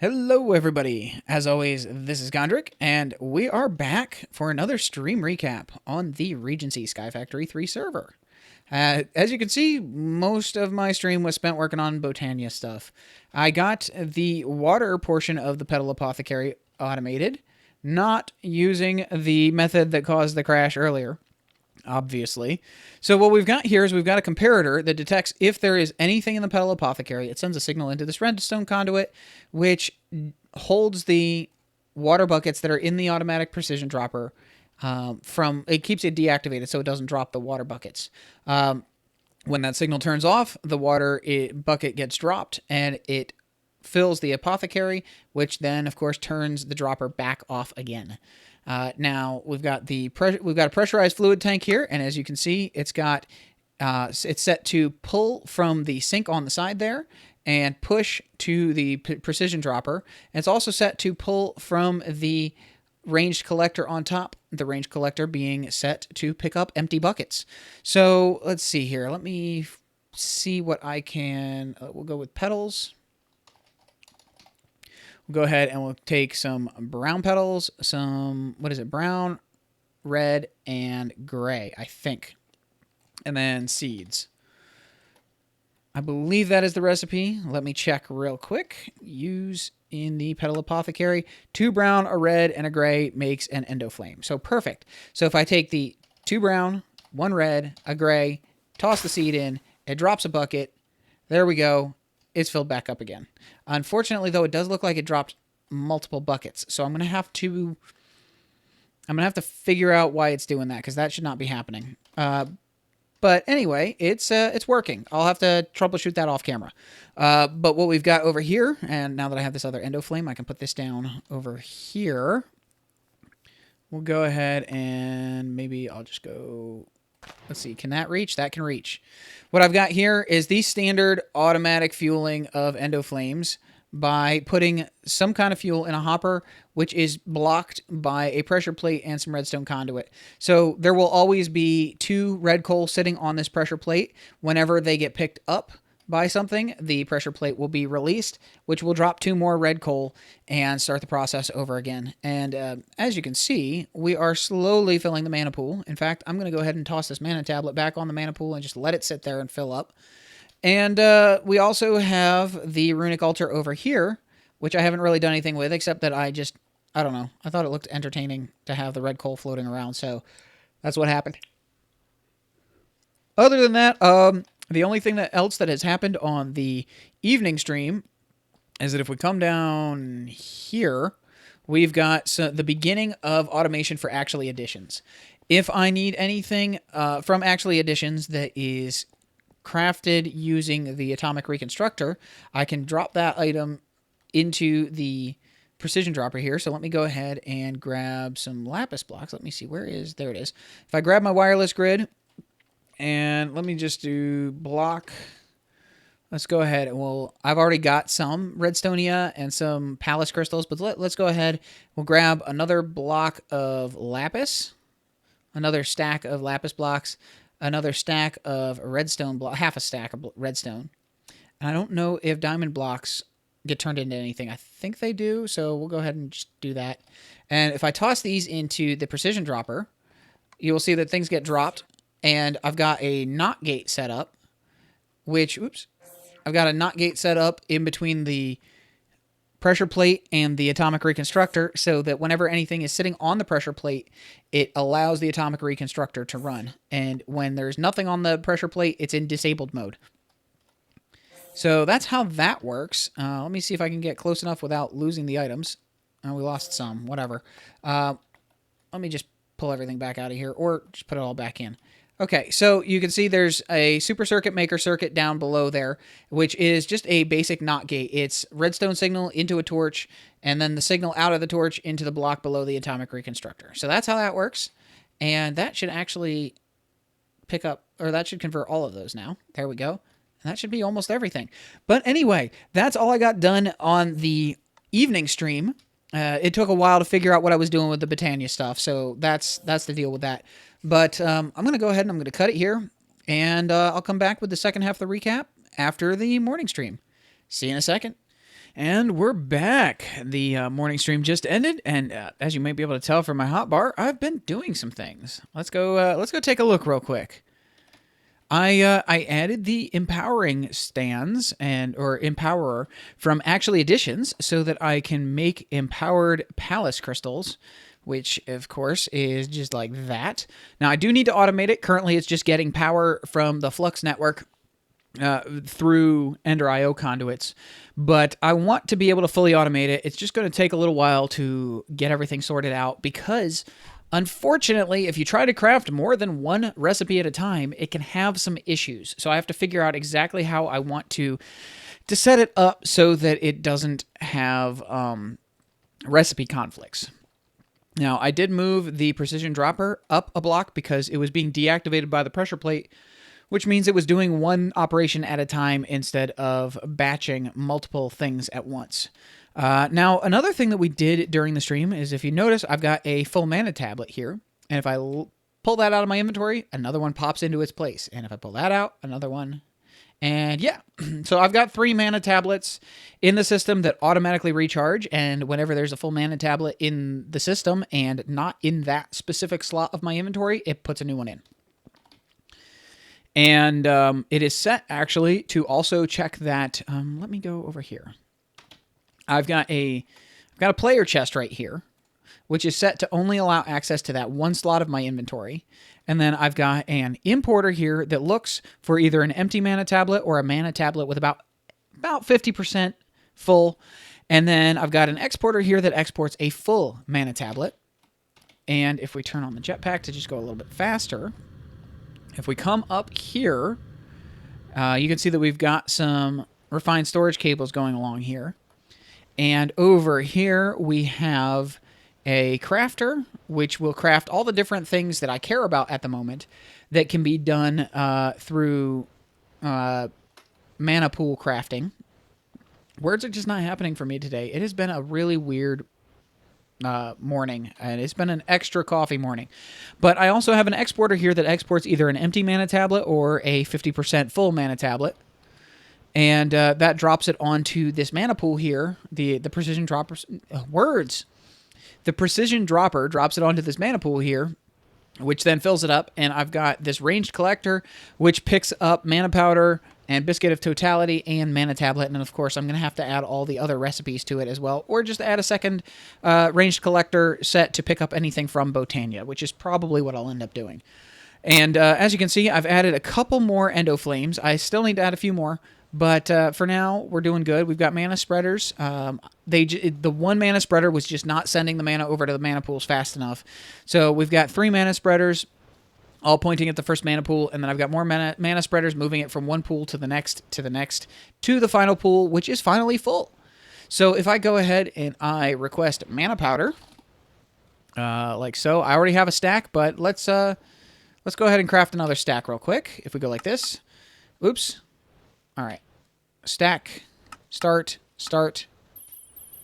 Hello, everybody. As always, this is Kondrik, and we are back for another stream recap on the Regency Sky Factory 3 server. As you can see, most of my stream was spent working on Botania stuff. I got the water portion of the Petal Apothecary automated, not using the method that caused the crash earlier, obviously. So what we've got here is we've got a comparator that detects if there is anything in the Petal Apothecary. It sends a signal into this redstone conduit, which holds the water buckets that are in the automatic precision dropper it keeps it deactivated so it doesn't drop the water buckets. When that signal turns off, the water bucket gets dropped and it fills the apothecary, which then, of course, turns the dropper back off again. Now we've got a pressurized fluid tank here, and as you can see, it's set to pull from the sink on the side there and push to the precision dropper. And it's also set to pull from the ranged collector on top, the ranged collector being set to pick up empty buckets. So let's see here. Let me see what I can. We'll go with petals. We'll go ahead and we'll take some brown petals, brown, red, and gray, I think. And then seeds. I believe that is the recipe. Let me check real quick. Use in the Petal Apothecary. 2 brown, a red, and a gray makes an Endoflame. So perfect. So if I take the 2 brown, 1 red, a gray, toss the seed in, it drops a bucket. There we go. It's filled back up again. Unfortunately, though, it does look like it dropped multiple buckets. So I'm going to have to figure out why it's doing that, because that should not be happening. But anyway, it's working. I'll have to troubleshoot that off camera. But what we've got over here, and now that I have this other Endoflame, I can put this down over here. We'll go ahead and maybe I'll just go... Let's see, can that reach? That can reach. What I've got here is the standard automatic fueling of Endoflames by putting some kind of fuel in a hopper, which is blocked by a pressure plate and some redstone conduit. So there will always be 2 red coal sitting on this pressure plate. Whenever they get picked up by something, the pressure plate will be released, which will drop 2 more red coal and start the process over again. And as you can see, we are slowly filling the mana pool. In fact, I'm going to go ahead and toss this mana tablet back on the mana pool and just let it sit there and fill up. And we also have the runic altar over here, which I haven't really done anything with, except that I don't know. I thought it looked entertaining to have the red coal floating around, so that's what happened. Other than that, the only thing else that has happened on the evening stream is that if we come down here, we've got the beginning of automation for Actually Additions. If I need anything from Actually Additions that is crafted using the atomic reconstructor, I can drop that item into the precision dropper here. So let me go ahead and grab some lapis blocks. Let me see, there it is. If I grab my wireless grid and let me just do block, let's go ahead and I've already got some redstonia and some palace crystals, but let's go ahead. We'll grab another block of lapis, another stack of lapis blocks, another stack of redstone block, half a stack of redstone. And I don't know if diamond blocks get turned into anything. I think they do, so we'll go ahead and just do that. And if I toss these into the precision dropper, you will see that things get dropped. And I've got a NOT gate set up, I've got a NOT gate set up in between the pressure plate and the atomic reconstructor, so that whenever anything is sitting on the pressure plate, it allows the atomic reconstructor to run. And when there's nothing on the pressure plate, it's in disabled mode. So that's how that works. Let me see if I can get close enough without losing the items. Oh, we lost some, whatever. Let me just pull everything back out of here, or just put it all back in. Okay, so you can see there's a super circuit maker circuit down below there, which is just a basic NOT gate. It's redstone signal into a torch, and then the signal out of the torch into the block below the atomic reconstructor. So that's how that works, and that should actually pick up, or that should convert all of those now. There we go. And that should be almost everything. But anyway, that's all I got done on the evening stream. It took a while to figure out what I was doing with the Botania stuff, so that's the deal with that. But I'm going to go ahead and I'm going to cut it here, and I'll come back with the second half of the recap after the morning stream. See you in a second. And we're back. The morning stream just ended, and as you may be able to tell from my hotbar, I've been doing some things. Let's go. Let's go take a look real quick. I added the empowering stands or empowerer from Actually Additions so that I can make empowered palace crystals, which of course is just like that. Now I do need to automate it. Currently, it's just getting power from the Flux network through Ender IO conduits, but I want to be able to fully automate it. It's just going to take a little while to get everything sorted out because, unfortunately, if you try to craft more than one recipe at a time, it can have some issues. So I have to figure out exactly how I want to set it up so that it doesn't have recipe conflicts. Now, I did move the precision dropper up a block because it was being deactivated by the pressure plate, which means it was doing one operation at a time instead of batching multiple things at once. Now, another thing that we did during the stream is, if you notice, I've got a full mana tablet here, and if I pull that out of my inventory, another one pops into its place, and if I pull that out, another one, and yeah. So I've got 3 mana tablets in the system that automatically recharge, and whenever there's a full mana tablet in the system and not in that specific slot of my inventory, it puts a new one in. And it is set, actually, to also check that. Let me go over here. I've got a player chest right here, which is set to only allow access to that one slot of my inventory. And then I've got an importer here that looks for either an empty mana tablet or a mana tablet with about 50% full. And then I've got an exporter here that exports a full mana tablet. And if we turn on the jetpack to just go a little bit faster, if we come up here, you can see that we've got some refined storage cables going along here. And over here, we have a crafter, which will craft all the different things that I care about at the moment that can be done through mana pool crafting. Words are just not happening for me today. It has been a really weird morning, and it's been an extra coffee morning. But I also have an exporter here that exports either an empty mana tablet or a 50% full mana tablet. And that drops it onto this mana pool here. The precision dropper The precision dropper drops it onto this mana pool here, which then fills it up. And I've got this ranged collector, which picks up mana powder and biscuit of totality and mana tablet. And of course, I'm going to have to add all the other recipes to it as well, or just add a second ranged collector set to pick up anything from Botania, which is probably what I'll end up doing. And as you can see, I've added a couple more Endoflames. I still need to add a few more. But for now, we're doing good. We've got mana spreaders. The one mana spreader was just not sending the mana over to the mana pools fast enough. So we've got 3 mana spreaders, all pointing at the first mana pool, and then I've got more mana spreaders moving it from one pool to the next, to the final pool, which is finally full. So if I go ahead and I request mana powder, like so, I already have a stack, but let's go ahead and craft another stack real quick. If we go like this, oops. All right, stack, start,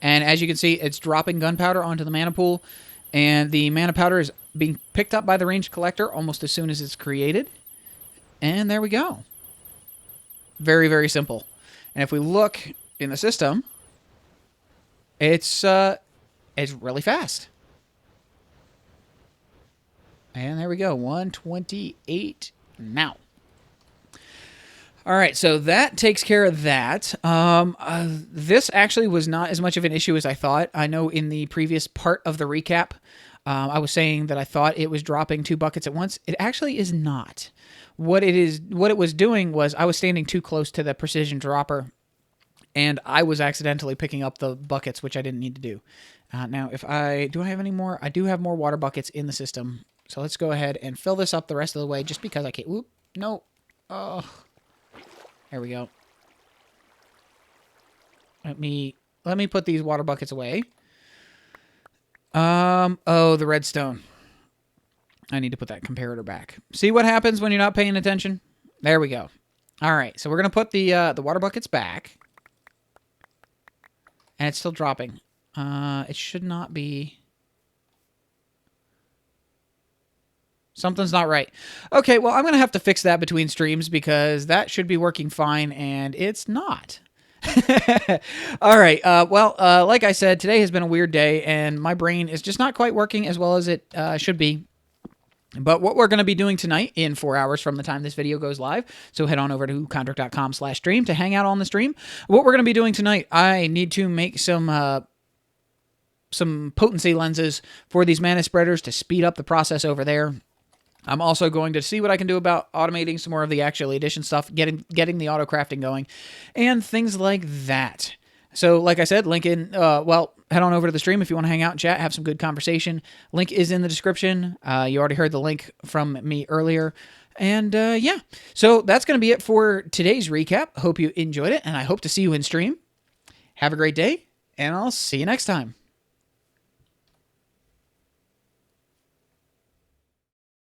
and as you can see, it's dropping gunpowder onto the mana pool, and the mana powder is being picked up by the ranged collector almost as soon as it's created, and there we go. Very, very simple. And if we look in the system, it's really fast. And there we go, 128 now. All right, so that takes care of that. This actually was not as much of an issue as I thought. I know in the previous part of the recap, I was saying that I thought it was dropping 2 buckets at once. It actually is not. What it was doing was I was standing too close to the precision dropper, and I was accidentally picking up the buckets, which I didn't need to do. Now, do I have any more? I do have more water buckets in the system. So let's go ahead and fill this up the rest of the way, just because I can't. Whoop, no. Oh. There we go. Let me put these water buckets away. Oh, the redstone. I need to put that comparator back. See what happens when you're not paying attention? There we go. All right, so we're gonna put the water buckets back, and it's still dropping. It should not be. Something's not right. Okay, well, I'm going to have to fix that between streams because that should be working fine, and it's not. All right. Like I said, today has been a weird day, and my brain is just not quite working as well as it should be. But what we're going to be doing tonight in 4 hours from the time this video goes live, so head on over to kondrik.com/stream to hang out on the stream. What we're going to be doing tonight, I need to make some potency lenses for these mana spreaders to speed up the process over there. I'm also going to see what I can do about automating some more of the actual edition stuff, getting the auto crafting going, and things like that. So, like I said, link in, head on over to the stream if you want to hang out and chat, have some good conversation. Link is in the description. You already heard the link from me earlier. And, yeah. So, that's going to be it for today's recap. Hope you enjoyed it, and I hope to see you in stream. Have a great day, and I'll see you next time.